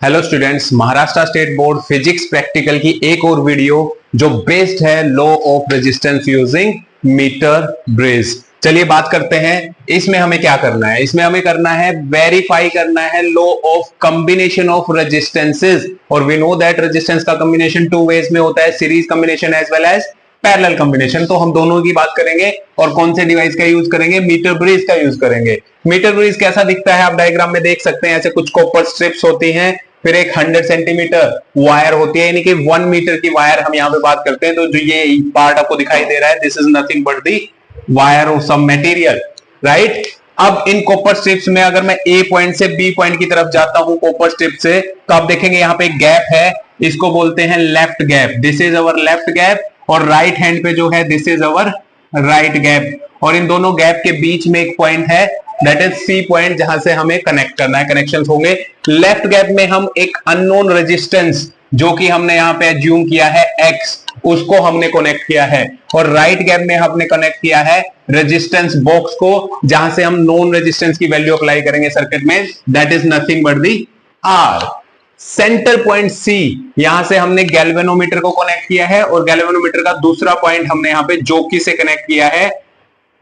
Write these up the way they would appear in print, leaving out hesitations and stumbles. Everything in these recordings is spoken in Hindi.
Hello students, Maharashtra state board physics practical की एक और वीडियो जो बेस्ड है law of resistance using metre bridge. चलिए बात करते हैं इसमें हमें क्या करना है। इसमें हमें करना है वेरीफाई करना है law of combination of resistances, और वी नो दैट रेजिस्टेंस का कॉम्बिनेशन टू वेज में होता है, series combination as well as parallel combination. तो हम दोनों की बात करेंगे और कौन से डिवाइस का यूज करेंगे, मीटर ब्रिज का यूज करेंगे। मीटर ब्रिज कैसा दिखता है आप डायग्राम में देख सकते हैं। ऐसे कुछ कॉपर स्ट्रिप्स होती हैं, फिर एक 100 सेंटीमीटर वायर होती है, यानी कि 1 मीटर की वायर हम यहाँ पे बात करते हैं। तो जो ये पार्ट आपको दिखाई दे रहा है, this is nothing but the wire of some material, right. अब इन कॉपर स्ट्रिप्स में अगर मैं ए पॉइंट से बी पॉइंट की तरफ जाता हूं कॉपर स्ट्रिप से, तो आप देखेंगे यहाँ पे एक गैप है, इसको बोलते हैं left gap. This is our left gap, और राइट हैंड पे जो है this is our right gap, और इन दोनों गैप के बीच में एक पॉइंट है, दैट इज सी पॉइंट, जहां से हमें कनेक्ट करना है। कनेक्शंस होंगे। लेफ्ट गैप में हम एक अननोन रेजिस्टेंस जो कि हमने यहां पे एज्यूम किया है एक्स, उसको हमने कनेक्ट किया है, और राइट गैप में हमने कनेक्ट किया है रेजिस्टेंस बॉक्स को, जहां से हम नोन रेजिस्टेंस की वैल्यू अप्लाई करेंगे सर्किट में, that is nothing but the R. Centre point C, यहां से हमने गैल्वेनोमीटर को कनेक्ट किया है, और गैल्वेनोमीटर का दूसरा पॉइंट हमने यहां पे जोकी से कनेक्ट किया है।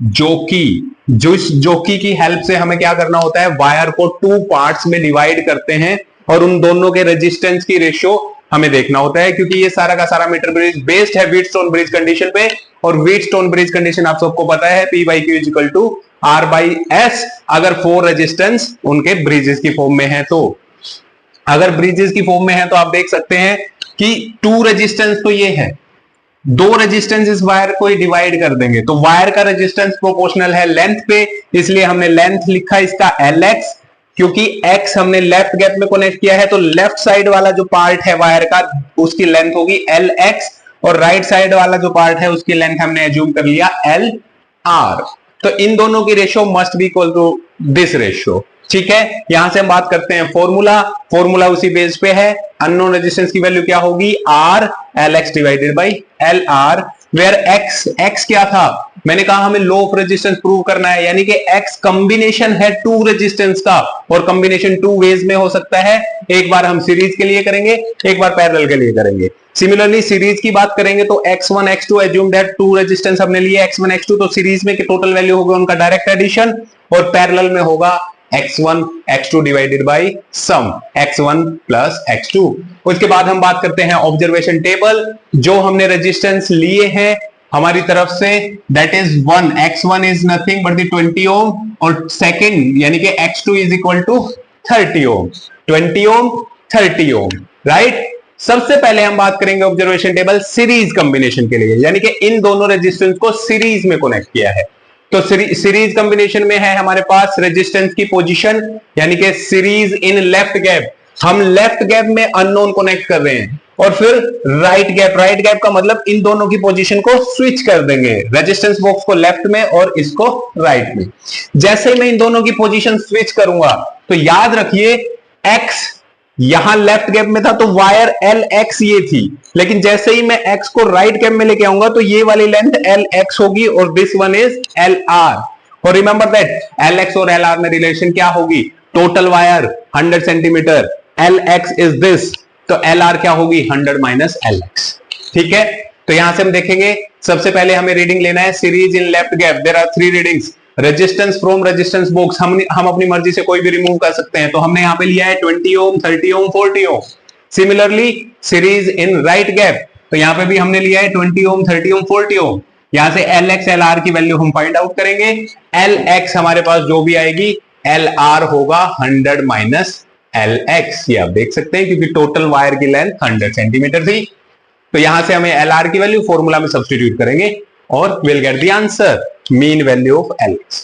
जोकी की हेल्प से हमें क्या करना होता है, वायर को 2 पार्ट्स में डिवाइड करते हैं, और उन दोनों के रेजिस्टेंस की रेशियो हमें देखना होता है, क्योंकि ये सारा का सारा मीटर ब्रिज बेस्ड है व्हीटस्टोन ब्रिज कंडीशन पे, और व्हीटस्टोन ब्रिज कंडीशन आप सबको पता है, P by Q equal to R by S, अगर 4 रेजिस्टेंस उनके ब्रिजेस की फॉर्म में है। तो अगर ब्रिजेस की फॉर्म में है तो आप देख सकते हैं कि 2 रेजिस्टेंस तो ये है, 2 रेजिस्टेंस इस वायर को डिवाइड कर देंगे, तो वायर का रेजिस्टेंस प्रोपोर्शनल है लेंथ पे, इसलिए हमने लेंथ लिखा इसका Lx, क्योंकि x हमने लेफ्ट गैप में कनेक्ट किया है, तो लेफ्ट साइड वाला जो पार्ट है वायर का उसकी लेंथ होगी Lx, और राइट साइड वाला जो पार्ट है उसकी लेंथ हमने एज्यूम कर लिया Lr। तो इन दोनों की ratio must be equal to this ratio, ठीक है। यहां से हम बात करते हैं फॉर्मूला उसी बेस पे है। अननोन रेजिस्टेंस की वैल्यू क्या होगी, R Lx divided by Lr, where x क्या था, मैंने कहा हमें लो ऑफ रेजिस्टेंस प्रूव करना है, यानी कि x कॉम्बिनेशन है 2 रेजिस्टेंस का, और कॉम्बिनेशन 2 वेज में हो सकता है। एक बार हम सीरीज के लिए करेंगे, एक बार पैरेलल के लिए करेंगे। सिमिलरली सीरीज की बात करेंगे तो x1 x2 assume that 2 resistance हमने लिए x1 x2, तो सीरीज में टोटल वैल्यू होगा उनका डायरेक्ट एडिशन, और पैरेलल में होगा x1 x2 divided by some x1 plus x2। उसके बाद हम बात करते हैं ऑब्जर्वेशन टेबल, जो हमने रेजिस्टेंस लिए हैं हमारी तरफ से, that is 1, x1 is nothing but the 20 ohm, और सेकंड यानी कि x2 is equal to 30 ohm, 20 ohm 30 ohm, right. सबसे पहले हम बात करेंगे ऑब्जर्वेशन टेबल सीरीज कॉम्बिनेशन के लिए, यानी कि इन दोनों रेजिस्टेंस को सीरीज में कनेक्ट किया है। तो सीरीज कॉम्बिनेशन में है हमारे पास रेजिस्टेंस की पोजीशन, यानी कि सीरीज इन लेफ्ट गैप, हम लेफ्ट गैप में अननोन कनेक्ट कर रहे हैं, और फिर राइट गैप का मतलब इन दोनों की पोजीशन को स्विच कर देंगे, रेजिस्टेंस बॉक्स को लेफ्ट में और इसको राइट में। जैसे ही मैं इन दोनों की पोजीशन स्विच करूंगा तो याद रखिए x यहां लेफ्ट गैप में था, तो वायर Lx ये थी, लेकिन जैसे ही मैं x को राइट गैप में लेके आऊंगा तो ये वाली लेंथ Lx होगी, और दिस वन इज Lr। और रिमेंबर दैट Lx और Lr में रिलेशन क्या होगी, total wire 100 centimetre, Lx is this, तो Lr क्या होगी 100 माइनस Lx, ठीक है। तो यहां से हम देखेंगे, सबसे पहले हमें रीडिंग लेना है series in left gap, there are 3 readings. Resistance from resistance box हम अपनी मर्जी से कोई भी रिमूव कर सकते हैं, तो हमने यहां पे लिया है 20 ohm 30 ohm 40 ohm. Similarly series in right gap, तो यहां पे भी हमने लिया है 20 ओम 30 ओम 40 ओम। यहां से Lx Lr की वैल्यू हम फाइंड आउट करेंगे, Lx हमारे पास जो भी आएगी Lr होगा 100 माइनस Lx, ये आप देख सकते हैं, क्योंकि टोटल वायर की लेंथ 100 सेंटीमीटर थी। तो यहां से हमें Lr की वैल्यू फॉर्मूला में सब्स्टिट्यूट करेंगे और will get the answer, mean value of Lx,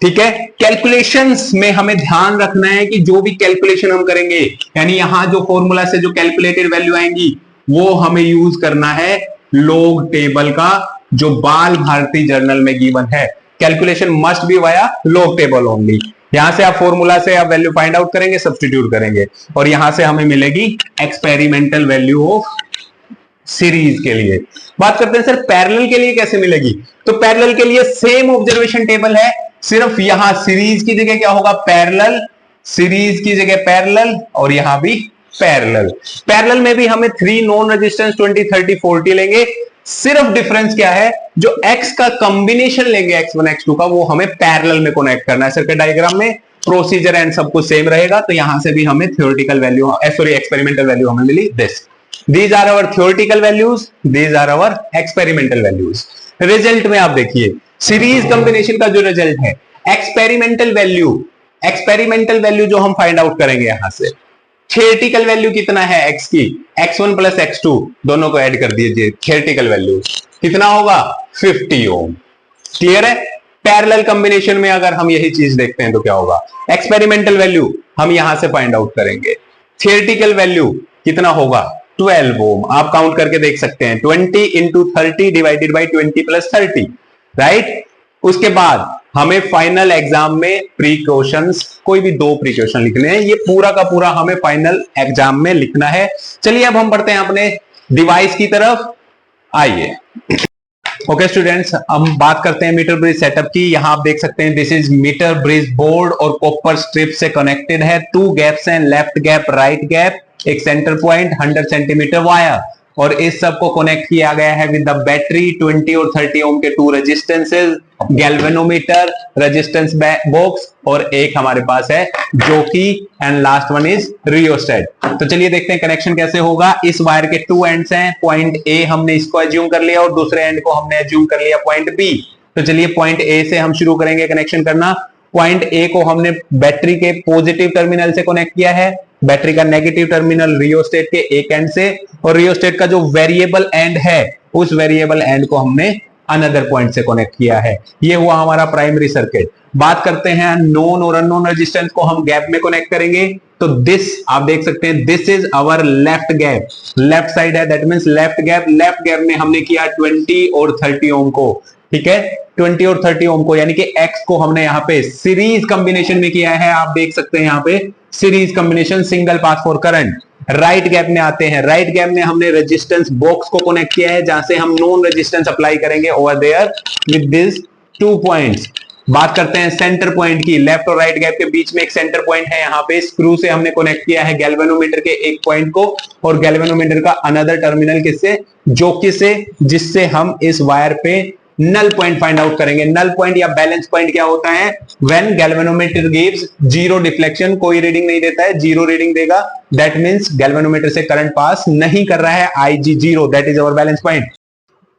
ठीक है। कैलकुलेशंस में हमें ध्यान रखना है कि जो भी कैलकुलेशन हम करेंगे, यानी यहां जो फॉर्मूला से जो कैलकुलेटेड वैल्यू आएंगी वो हमें यूज करना है लॉग टेबल का, जो बाल भारती जर्नल में गिवन है। Calculation must be via log table only. यहां से आप फॉर्मूला से आप वैल्यू फाइंड आउट करेंगे, सब्स्टिट्यूट करेंगे, और यहां से हमें मिलेगी एक्सपेरिमेंटल वैल्यू ऑफ सीरीज के लिए। बात करते हैं सर पैरेलल के लिए कैसे मिलेगी, तो पैरेलल के लिए सेम ऑब्जर्वेशन टेबल है, सिर्फ यहां सीरीज की जगह क्या होगा पैरेलल, सीरीज की जगह पैरेलल, और यहां भी पैरेलल। पैरेलल में भी हमें 3 नॉन रेजिस्टेंस 20, 30, 40 लेंगे। सिर्फ डिफरेंस क्या है, जो x का कॉम्बिनेशन लेंगे x1 x2 का, वो हमें पैरेलल में कनेक्ट करना है। सर्किट डायग्राम में प्रोसीजर एंड सब कुछ सेम रहेगा, तो यहां से भी हमें थ्योरेटिकल वैल्यू एक्सपेरिमेंटल वैल्यू हमें मिली this. These are our theoretical values, these are our experimental values. Result में आप देखिए सीरीज कॉम्बिनेशन का जो रिजल्ट है, एक्सपेरिमेंटल वैल्यू जो हम फाइंड आउट करेंगे यहां से, थियोरेटिकल वैल्यू कितना है x की, x1 प्लस x2 दोनों को ऐड कर दीजिए, थियोरेटिकल वैल्यू कितना होगा 50 ओम। क्लियर है। पैरेलल कॉम्बिनेशन में अगर हम यही चीज देखते हैं तो क्या होगा, एक्सपेरिमेंटल वैल्यू हम यहां से फाइंड आउट करेंगे, थियोरेटिकल वैल्यू कितना होगा 12 ओम। आप काउंट करके देख सकते हैं, 20 into 30 divided by 20 plus 30, right. उसके बाद हमें फाइनल एग्जाम में प्रीकॉशंस, कोई भी 2 प्रीकॉशन लिखने हैं, ये पूरा का पूरा हमें फाइनल एग्जाम में लिखना है। चलिए अब हम बढ़ते हैं अपने डिवाइस की तरफ, आइए। ओके स्टूडेंट्स, हम बात करते हैं मीटर ब्रिज सेटअप की। यहां आप देख सकते हैं this is metre bridge board और कॉपर स्ट्रिप से कनेक्टेड है। 2 गैप्स हैं, लेफ्ट गैप राइट गैप, एक सेंटर पॉइंट, 100 सेंटीमीटर वायर, और इस सब को कनेक्ट किया गया है विद द बैटरी, 20 और 30 ओम के 2 रेजिस्टेंसेस, गैल्वेनोमीटर, रेजिस्टेंस बॉक्स, और एक हमारे पास है जोकी, and last one is rheostat. तो चलिए देखते हैं कनेक्शन कैसे होगा। इस वायर के 2 एंड्स हैं, पॉइंट ए हमने इसको एज्यूम कर लिया और दूसरे एंड को हमने एज्यूम कर लिया पॉइंट बी। तो चलिए पॉइंट ए से हम शुरू करेंगे कनेक्शन करना। पॉइंट ए को हमने बैटरी के पॉजिटिव टर्मिनल से कनेक्ट किया है, बैटरी का नेगेटिव टर्मिनल रियोस्टेट के एक एंड से, और रियोस्टेट का जो वेरिएबल एंड है उस वेरिएबल एंड को हमने अनदर पॉइंट से कनेक्ट किया है। ये हुआ हमारा प्राइमरी सर्किट। बात करते हैं नोन और अननोन रेजिस्टेंस को हम गैप में कनेक्ट करेंगे। तो दिस आप देख सकते हैं, this is our left gap, left side है, that means left gap. Left gap में हमने किया 20 और 30 ओम को, ठीक है, 20 और 30 ओम को, यानी कि x को हमने यहाँ पे सीरीज कॉम्बिनेशन में किया है। आप देख सकते हैं यहाँ पे series combination, single pass for current. Right gap में आते हैं, राइट गैप में हमने रेजिस्टेंस बॉक्स को कनेक्ट किया है, जहां से हम नॉन रेजिस्टेंस अप्लाई करेंगे over there with this 2 points. बात करते हैं सेंटर पॉइंट की, लेफ्ट और राइट गैप के बीच में एक सेंटर पॉइंट है, यहाँ पे स्क्रू से हमने कनेक्ट किया है गैल्वेनोमीटर के एक पॉइंट को, और गैल्वेनोमीटर का अनदर टर्मिनल किससे, जोकी से, जिससे हम इस वायर पे नल पॉइंट फाइंड आउट करेंगे। नल पॉइंट या बैलेंस पॉइंट क्या होता है, when galvanometer gives zero deflection, कोई रीडिंग नहीं देता है, जीरो रीडिंग देगा, दैट मींस गैल्वेनोमीटर से करंट पास नहीं कर रहा है, IG0, that is our balance point.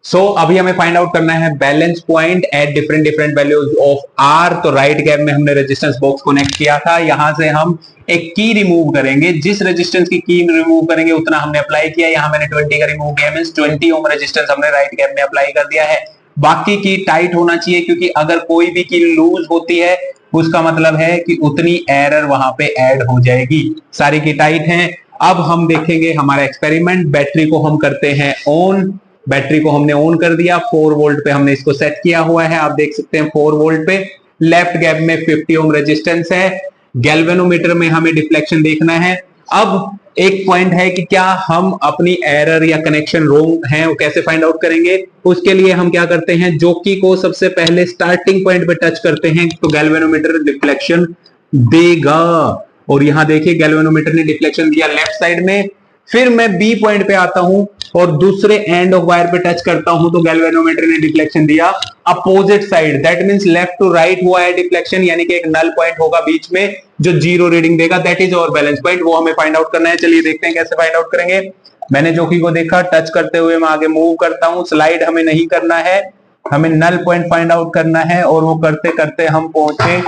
So अभी हमें फाइंड आउट करना है balance point at different values of R। तो राइट गैप में हमने रेजिस्टेंस बॉक्स कनेक्ट किया था, यहां से हम एक की रिमूव करेंगे, जिस रेजिस्टेंस की रिमूव करेंगे उतना हमने अप्लाई किया। यहां मैंने 20 का रिमूव किया, मींस 20 ओम रेजिस्टेंस हमने राइट गैप में अप्लाई कर दिया है। बाकी की टाइट होना चाहिए, क्योंकि अगर कोई भी की लूज होती है उसका मतलब है कि उतनी एरर वहां पे ऐड हो जाएगी। सारी की टाइट हैं। अब हम देखेंगे हमारा एक्सपेरिमेंट। बैटरी को हम करते हैं ऑन, बैटरी को हमने ऑन कर दिया, 4 वोल्ट पे हमने इसको सेट किया हुआ है, आप देख सकते हैं 4 वोल्ट पे। लेफ्ट गैप में 50 ओम रेजिस्टेंस है, गैल्वेनोमीटर में हमें डिफ्लेक्शन देखना है। अब एक पॉइंट है कि क्या हम अपनी एरर या कनेक्शन रोंग है वो कैसे फाइंड आउट करेंगे। उसके लिए हम क्या करते हैं, जोकी को सबसे पहले स्टार्टिंग पॉइंट पे टच करते हैं तो गैल्वेनोमीटर डिफ्लेक्शन देगा, और यहां देखिए गैल्वेनोमीटर ने डिफ्लेक्शन दिया लेफ्ट साइड में। फिर मैं बी पॉइंट पे आता हूं और दूसरे एंड ऑफ वायर पे टच करता हूं तो गैल्वेनोमीटर ने डिफ्लेक्शन दिया opposite side, that means left to right हुआ है डिफ्लेक्शन, यानी कि एक नल पॉइंट होगा बीच में जो जीरो रीडिंग देगा, that is our balance point. वो हमें फाइंड आउट करना है। चलिए देखते हैं कैसे फाइंड आउट करेंगे। मैंने जोकी को देखा, टच करते हुए मैं आगे मूव करता हूं, स्लाइड हमें नहीं करना है, हमें नल पॉइंट फाइंड आउट करना है, और वो करते करते हम पहुंचे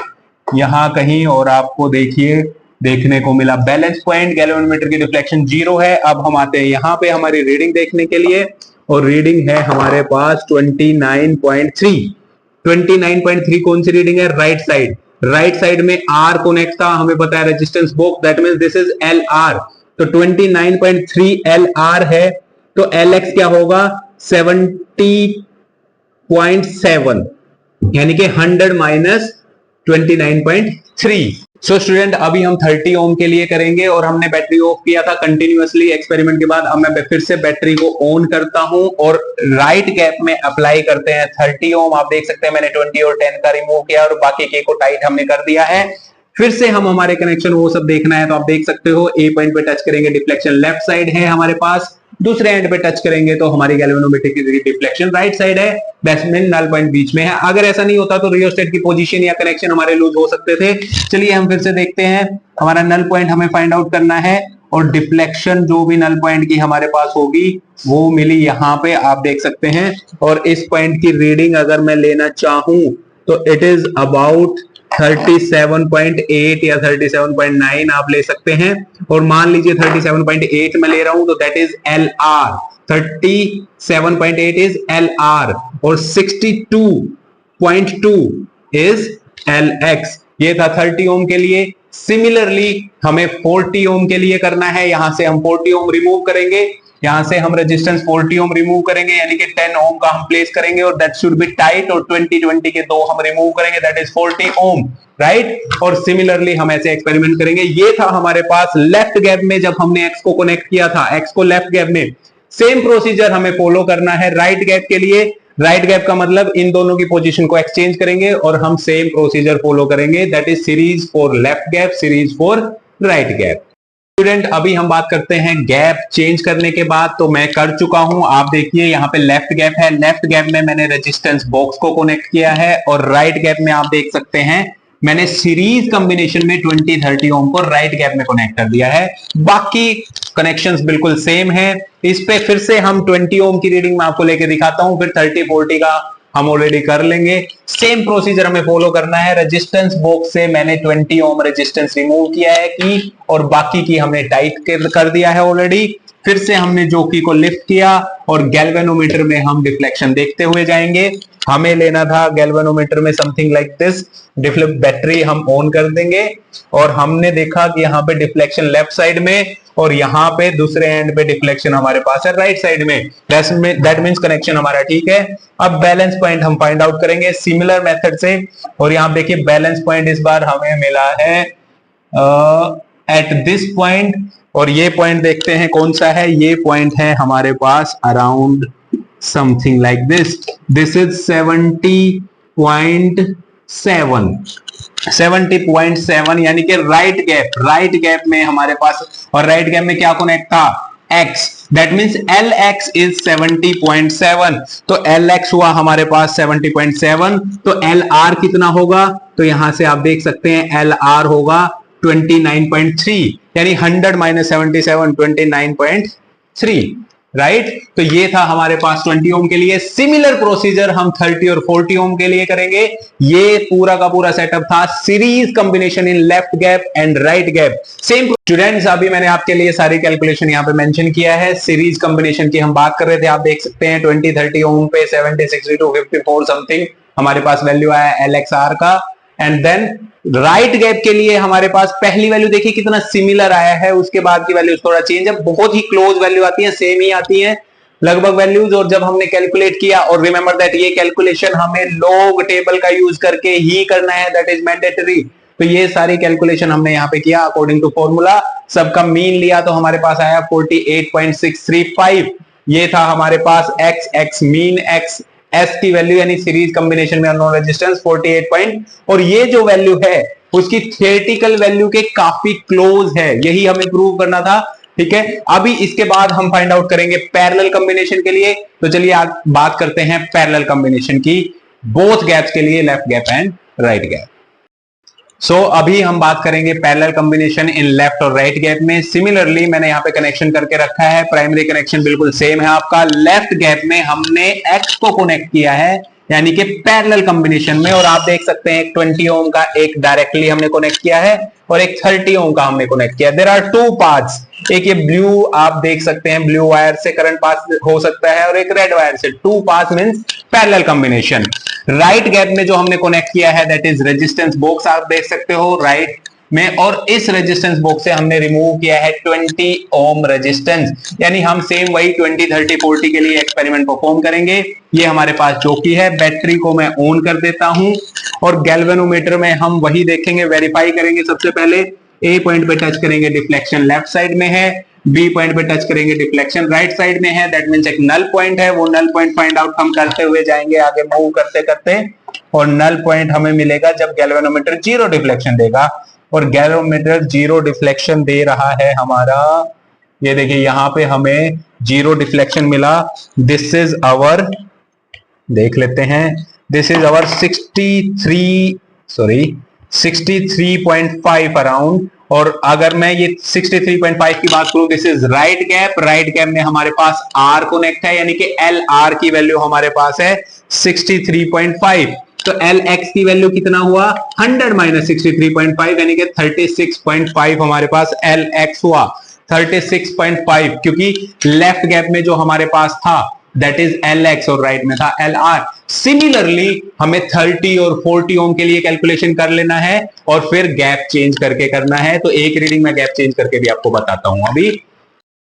यहां कहीं, और आपको देखिए देखने को मिला बैलेंस पॉइंट, गैल्वेनोमीटर की डिफ्लेक्शन 0 है। अब हम आते हैं यहाँ पे हमारी रीडिंग देखने के लिए, और रीडिंग है हमारे पास 29.3। 29.3 कौन सी रीडिंग है, राइट साइड। राइट साइड में R कनेक्ट था, हमें पता है resistance box, that means this is LR। तो 29.3 LR है, तो LX क्या होगा 70.7, यानी कि 100 माइनस 29.3। सो स्टूडेंट अभी हम 30 ओम के लिए करेंगे, और हमने बैटरी ऑफ किया था कंटिन्यूअसली एक्सपेरिमेंट के बाद। अब मैं फिर से बैटरी को ऑन करता हूं और राइट गैप में अप्लाई करते हैं 30 ओम। आप देख सकते हैं मैंने 20 और 10 का रिमूव किया और बाकी के को टाइट हमने कर दिया है। फिर से हम हमारे कनेक्शन वो सब देखना है तो आप देख सकते हो ए पॉइंट पे टच करेंगे डिफ्लेक्शन लेफ्ट साइड है हमारे पास, दूसरे एंड पे टच करेंगे तो हमारी गैल्वेनोमीटर की डिफ्लेक्शन राइट साइड है, बैट्समैन नल पॉइंट बीच में है। अगर ऐसा नहीं होता तो रियोस्टेट की पोजीशन या कनेक्शन हमारे लूज हो सकते थे। चलिए हम फिर से देखते हैं, हमारा नल पॉइंट हमें फाइंड आउट करना है और डिफ्लेक्शन जो भी नल पॉइंट की हमारे पास होगी वो मिली यहाँ पे आप देख सकते हैं। और इस पॉइंट की रीडिंग अगर मैं लेना चाहूं तो इट इज अबाउट 37.8 या 37.9 आप ले सकते हैं। और मान लीजिए 37.8 में ले रहा हूं तो that is L R, 37.8 is L R और 62.2 इज एल एक्स। ये था 30 ओम के लिए। सिमिलरली हमें 40 ओम के लिए करना है, यहां से हम 40 ओम रिमूव करेंगे, यहां से हम रेजिस्टेंस 40 ओम रिमूव करेंगे यानी कि 10 ओम का हम प्लेस करेंगे और दैट शुड बी टाइट, और 20 के दो हम रिमूव करेंगे दैट इज 40 ओम, राइट। और सिमिलरली हम ऐसे एक्सपेरिमेंट करेंगे। ये था हमारे पास लेफ्ट गैप में जब हमने एक्स को कनेक्ट किया था, एक्स को लेफ्ट गैप में। सेम प्रोसीजर हमें फॉलो करना है राइट गैप के लिए। राइट गैप का मतलब इन दोनों की पोजीशन को एक्सचेंज करेंगे और हम सेम प्रोसीजर फॉलो करेंगे, that is series for left gap, series for right gap. Student अभी हम बात करते हैं गैप चेंज करने के बाद, तो मैं कर चुका हूं। आप देखिए यहाँ पे लेफ्ट गैप है, लेफ्ट गैप में मैंने रेजिस्टेंस बॉक्स को कनेक्ट किया है और राइट गैप में आप देख सकते हैं मैंने सीरीज कॉम्बिनेशन में 20-30 ओम को राइट गैप में कनेक्ट कर दिया है। बाकी कनेक्शंस बिल्कुल सेम है। इस पे फिर से हम 20 ओम की रीडिंग में आपको लेके दिखाता हूं, फिर 30-40 का हम ऑलरेडी कर लेंगे। सेम प्रोसीजर हमें फॉलो करना है। रेजिस्टेंस बॉक्स से मैंने 20 ओम रेजिस्टेंस रिमूव किया है की, और बाकी की हमने टाइट कर दिया है ऑलरेडी। फिर से हमने जोकी को लिफ्ट किया और गैल्वेनोमीटर में हम डिफ्लेक्शन देखते हुए जाएंगे। हमें लेना था गैल्वेनोमीटर में समथिंग लाइक दिस। बैटरी हम ऑन कर देंगे और हमने देखा कि यहाँ पे डिफ्लेक्शन लेफ्ट साइड में और यहाँ पे दूसरे एंड पे डिफ्लेक्शन हमारे पास है राइट साइड में। दैट मींस कनेक्शन हमारा ठीक है। अब बैलेंस पॉइंट हम फाइंड आउट करेंगे सिमिलर मेथड से, और यहाँ देखिए बैलेंस पॉइंट इस बार हमें मिला है एट दिस पॉइंट, और ये पॉइंट देखते हैं कौन सा है। ये पॉइंट है हमारे पास around something like this. This is 70.7 यानी कि राइट गैप में हमारे पास, और राइट गैप में क्या कनेक्ट था, x, that means LX is 70.7। तो LX हुआ हमारे पास 70.7, तो LR कितना होगा, तो यहां से आप देख सकते हैं LR होगा 29.3, यानी 100 - 77 29.3, राइट। तो ये था हमारे पास 20 ओम के लिए। सिमिलर प्रोसीजर हम 30 और 40 ओम के लिए करेंगे। ये पूरा का पूरा सेटअप था series combination in left gap and right gap. Same students अभी मैंने आपके लिए सारी कैलकुलेशन यहाँ पे मेंशन किया है। सीरीज कॉम्बिनेशन की हम बात कर रहे थे, आप देख सकते हैं 20-30 ओम पे 70, 62, 54 समथिंग हमारे पास वैल्यू आया LXR का। एंड देन राइट गैप के लिए हमारे पास पहली वैल्यू देखिए कितना सिमिलर आया है, उसके बाद की वैल्यू थोड़ा चेंज है, बहुत ही क्लोज वैल्यू आती है, सेम ही आती है लगभग वैल्यूज। और जब हमने कैलकुलेट किया, और रिमेंबर दैट ये कैलकुलेशन हमें लॉग टेबल का यूज करके ही करना है, दैट इज मैंडेटरी। तो ये सारी कैलकुलेशन हमने यहाँ पे किया अकॉर्डिंग टू फॉर्मूला, सबका मीन लिया तो हमारे पास आया 48.635। ये था हमारे पास x मीन x, S की वैल्यू यानी सीरीज कॉम्बिनेशन में अननोन रेजिस्टेंस 48 पॉइंट, और ये जो वैल्यू है उसकी थियोरेटिकल वैल्यू के काफी क्लोज है, यही हमें प्रूव करना था, ठीक है। अभी इसके बाद हम फाइंड आउट करेंगे पैरेलल कॉम्बिनेशन के लिए। तो चलिए आज बात करते हैं पैरेलल कॉम्बिनेशन की, बोथ गैप्स के लिए, left gap and right gap. अभी हम बात करेंगे पैरेलल कॉम्बिनेशन इन लेफ्ट और राइट गैप में। सिमिलरली मैंने यहाँ पे कनेक्शन करके रखा है, प्राइमरी कनेक्शन बिल्कुल सेम है आपका। लेफ्ट गैप में हमने एक्स को कनेक्ट किया है यानी कि पैरेलल कॉम्बिनेशन में, और आप देख सकते हैं एक 20 ओम का एक डायरेक्टली हमने कनेक्ट किया है और एक 30 ओम का हमने कनेक्ट किया। देयर आर टू पाथ्स, एक ये ब्लू आप देख सकते हैं, ब्लू वायर से करंट पास हो सकता है और एक रेड वायर से। Two path means parallel combination. Right gap में जो हमने कनेक्ट किया है दैट इज रेजिस्टेंस बॉक्स, आप देख सकते हो राइट में, और इस रेजिस्टेंस बॉक्स से हमने रिमूव किया है 20 ओम रेजिस्टेंस, यानी हम सेम वही 20, 30, 40 के लिए एक्सपेरिमेंट परफॉर्म करेंगे। ये हमारे पास चौकी है, बैटरी को मैं ऑन कर देता हूं, और गैल्वेनोमीटर में हम वही देखेंगे, वेरीफाई करेंगे। सबसे पहले ए पॉइंट पे टच करेंगे, डिफ्लेक्शन लेफ्ट साइड में है, बी पॉइंट पे टच करेंगे, डिफ्लेक्शन राइट साइड में है, दैट मींस एक नल पॉइंट है। वो नल पॉइंट फाइंड आउट हम करते हुए जाएंगे आगे मूव करते करते, और नल पॉइंट हमें मिलेगा जब गैल्वेनोमीटर जीरो डिफ्लेक्शन देगा। और गैल्वेनोमीटर जीरो डिफ्लेक्शन दे रहा है हमारा। ये देखिए यहां पे हमें जीरो डिफ्लेक्शन मिला। दिस इज आवर, देख लेते हैं, दिस इज आवर 63.5 अराउंड। और अगर मैं ये 63.5 की बात करूं, this is right gap. Right gap में हमारे पास आर कनेक्ट है, यानी कि एल आर की वैल्यू हमारे पास है 63.5। तो एल एक्स की वैल्यू कितना हुआ, 100 माइनस 63.5, यानी कि 36.5 हमारे पास एल एक्स हुआ। 36.5 क्योंकि लेफ्ट गैप में जो हमारे पास था दैट इज एल एक्स और राइट में था एल आर। सिमिलरली हमें 30 और 40 ओम के लिए कैलकुलेशन कर लेना है और फिर गैप चेंज करके करना है। तो एक रीडिंग में गैप चेंज करके भी आपको बताता हूं।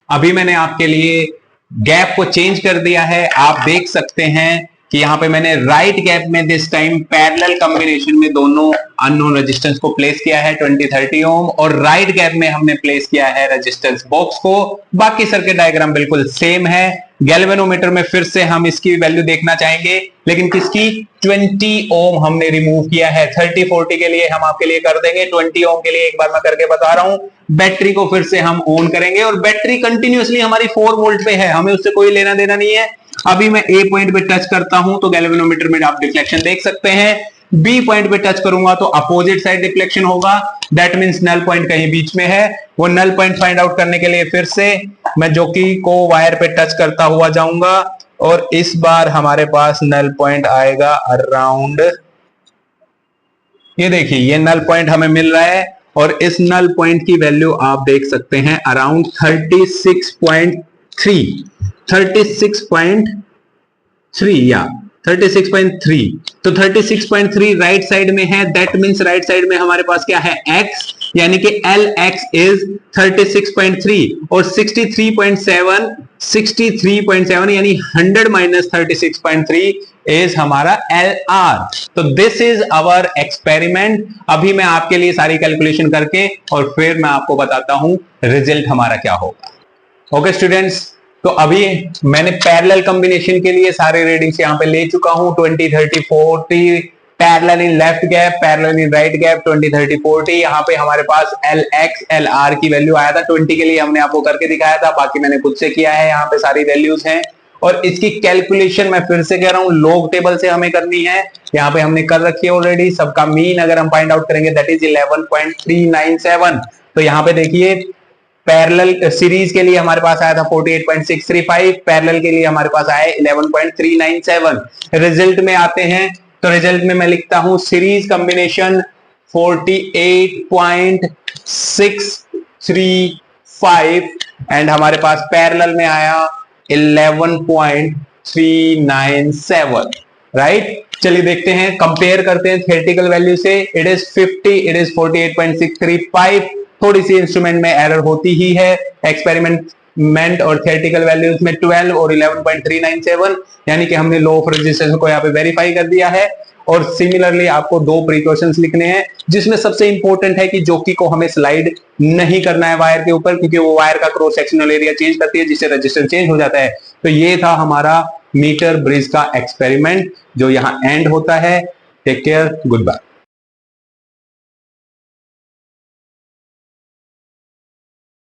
अभी मैंने आपके लिए गैप को चेंज कर दिया है। आप देख सकते हैं कि यहां पे मैंने राइट गैप में दिस टाइम पैरेलल कॉम्बिनेशन में दोनों अननोन रेजिस्टेंस को प्लेस किया है 20-30 ओम, और राइट गैप में हमने प्लेस किया है रेजिस्टेंस बॉक्स को। बाकी सर्किट डायग्राम बिल्कुल सेम है। गैल्वेनोमीटर में फिर से हम इसकी वैल्यू देखना चाहेंगे, लेकिन किसकी, 20 ओम हमने रिमूव किया है। 30-40 के लिए हम आपके लिए कर देंगे, 20 ओम के लिए एक बार मैं करके बता रहा हूं। बैटरी को फिर से हम ऑन करेंगे और बैटरी कंटिन्यूअसली हमारी 4 वोल्ट पे है, हमें उससे कोई लेना देना नहीं है। अभी मैं ए पॉइंट पे टच करता हूं तो गैल्वेनोमीटर में आप डिफ्लेक्शन देख सकते हैं। बी पॉइंट पे टच करूंगा तो अपोजिट साइड डिफ्लेक्शन होगा, दैट मींस नल पॉइंट कहीं बीच में है। वो नल पॉइंट फाइंड आउट करने के लिए फिर से मैं जॉकी को वायर पे टच करता हुआ जाऊंगा और इस बार हमारे पास नल पॉइंट आएगा अराउंड, ये देखिए ये नल पॉइंट हमें मिल रहा है और इस नल पॉइंट की वैल्यू आप देख सकते हैं अराउंड 36.3 या 36.3। तो 36.3 राइट साइड में है, दैट मींस राइट साइड में हमारे पास क्या है, x, यानी कि एल एक्स इज 36.3 और 63.7 यानी 100 माइनस 36.3 इज हमारा एल आर। तो दिस इज आवर एक्सपेरिमेंट। अभी मैं आपके लिए सारी कैलकुलेशन करके और फिर मैं आपको बताता हूं रिजल्ट हमारा क्या होगा। ओके स्टूडेंट्स, तो अभी मैंने पैरेलल कॉम्बिनेशन के लिए सारे रीडिंग्स यहां पे ले चुका हूं, 20, 30, 40, parallel in left gap, parallel in right gap, 20, 30, 40। यहां पे हमारे पास एल एक्स एल आर की वैल्यू आया था 20 के लिए, हमने आपको करके दिखाया था, बाकी मैंने खुद से किया है। यहाँ पे सारी वैल्यूज हैं और इसकी कैलकुलेशन मैं फिर से कह रहा हूं लॉग टेबल से हमें करनी है। यहाँ पे हमने कर रखी है ऑलरेडी। सबका मीन अगर हम फाइंड आउट करेंगे दैट इज 11.397। तो यहाँ पे देखिए पैरेलल सीरीज के लिए हमारे पास आया था 48.635, पैरेलल के लिए हमारे पास आया 11.397। रिजल्ट में आते हैं तो रिजल्ट में मैं लिखता हूं सीरीज कॉम्बिनेशन 48.635 एंड हमारे पास पैरेलल में आया 11.397, राइट। चलिए देखते हैं, कंपेयर करते हैं थ्योरेटिकल वैल्यू से। It is 50, it is 48.635। थोड़ी सी इंस्ट्रूमेंट में एरर होती ही है, एक्सपेरिमेंट और थ्योरेटिकल वैल्यूज में 12 और 11.397, यानी कि हमने लो ऑफ रेजिस्टेंस को यहाँ पे वेरीफाई कर दिया है। और सिमिलरली आपको 2 प्रिकॉशंस लिखने हैं, जिसमें सबसे इंपॉर्टेंट है कि जॉकी को हमें स्लाइड नहीं करना है वायर के ऊपर, क्योंकि वो वायर का क्रॉस सेक्शनल एरिया चेंज करती है जिससे रेजिस्टेंस चेंज हो जाता है। तो ये था हमारा मीटर ब्रिज का एक्सपेरिमेंट जो यहाँ एंड होता है। Take care, good bye.